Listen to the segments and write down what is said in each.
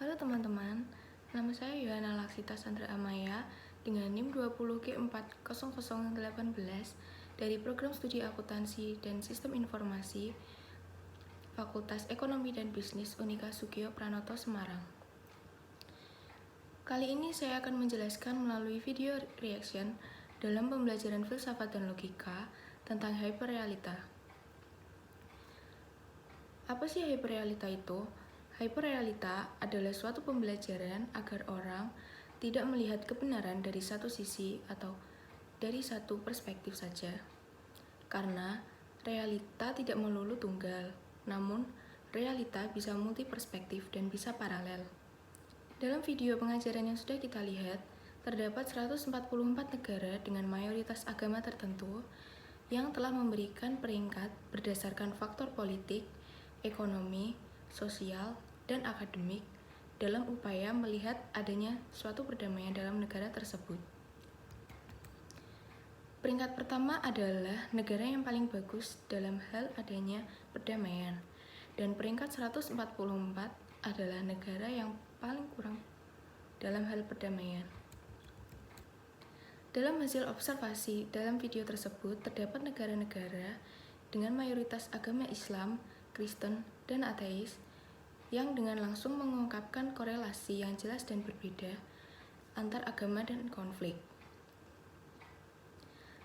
Halo teman-teman, nama saya Yohana Laksita Sandra Amaya dengan NIM 20G40018 dari Program Studi Akuntansi dan Sistem Informasi Fakultas Ekonomi dan Bisnis Unika Sugio Pranoto Semarang. Kali ini saya akan menjelaskan melalui video reaction dalam pembelajaran filsafat dan logika tentang hyperrealita. Apa sih hyperrealita itu? Hyperrealita adalah suatu pembelajaran agar orang tidak melihat kebenaran dari satu sisi atau dari satu perspektif saja. Karena realita tidak melulu tunggal, namun realita bisa multi perspektif dan bisa paralel. Dalam video pengajaran yang sudah kita lihat, terdapat 144 negara dengan mayoritas agama tertentu yang telah memberikan peringkat berdasarkan faktor politik, ekonomi, sosial, dan akademik dalam upaya melihat adanya suatu perdamaian dalam negara tersebut. Peringkat pertama adalah negara yang paling bagus dalam hal adanya perdamaian, dan peringkat 144 adalah negara yang paling kurang dalam hal perdamaian. Dalam hasil observasi dalam video tersebut, terdapat negara-negara dengan mayoritas agama Islam, Kristen, dan ateis yang dengan langsung mengungkapkan korelasi yang jelas dan berbeda antar agama dan konflik.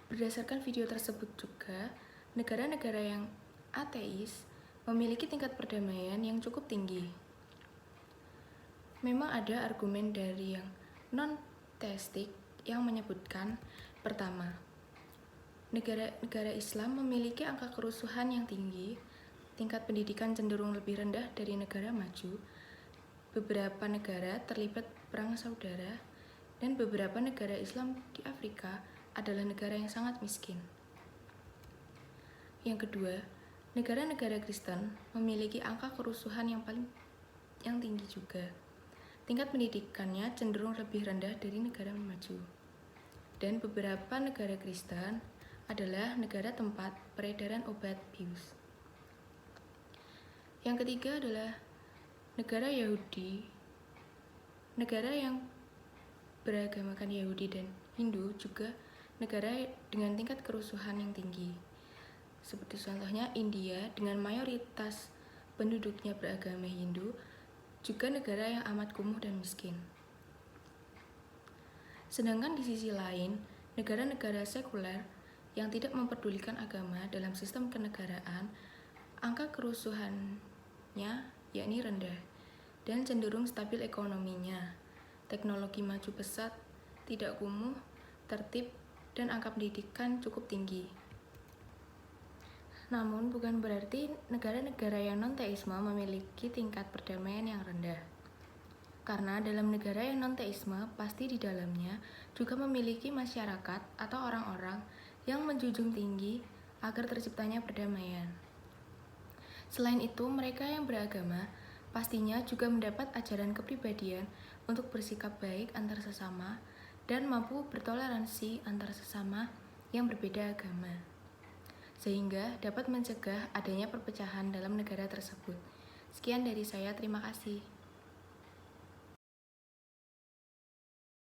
Berdasarkan video tersebut juga, negara-negara yang ateis memiliki tingkat perdamaian yang cukup tinggi. Memang ada argumen dari yang non-teistik yang menyebutkan, pertama, negara Islam memiliki angka kerusuhan yang tinggi, tingkat pendidikan cenderung lebih rendah dari negara maju, beberapa negara terlibat perang saudara, dan beberapa negara Islam di Afrika adalah negara yang sangat miskin. Yang kedua, negara-negara Kristen memiliki angka kerusuhan yang tinggi juga. Tingkat pendidikannya cenderung lebih rendah dari negara maju. Dan beberapa negara Kristen adalah negara tempat peredaran obat bius. Yang ketiga adalah negara Yahudi. Negara yang beragamakan Yahudi dan Hindu juga negara dengan tingkat kerusuhan yang tinggi. Seperti contohnya India dengan mayoritas penduduknya beragama Hindu, juga negara yang amat kumuh dan miskin. Sedangkan di sisi lain, negara-negara sekuler yang tidak memperdulikan agama dalam sistem kenegaraan, angka kerusuhannya yakni rendah dan cenderung stabil ekonominya, teknologi maju pesat, tidak kumuh, tertib, dan angka pendidikan cukup tinggi. Namun bukan berarti negara-negara yang non-teisme memiliki tingkat perdamaian yang rendah. Karena dalam negara yang non-teisme pasti di dalamnya juga memiliki masyarakat atau orang-orang yang menjunjung tinggi agar terciptanya perdamaian. Selain itu, mereka yang beragama pastinya juga mendapat ajaran kepribadian untuk bersikap baik antar sesama dan mampu bertoleransi antar sesama yang berbeda agama, sehingga dapat mencegah adanya perpecahan dalam negara tersebut. Sekian dari saya, terima kasih.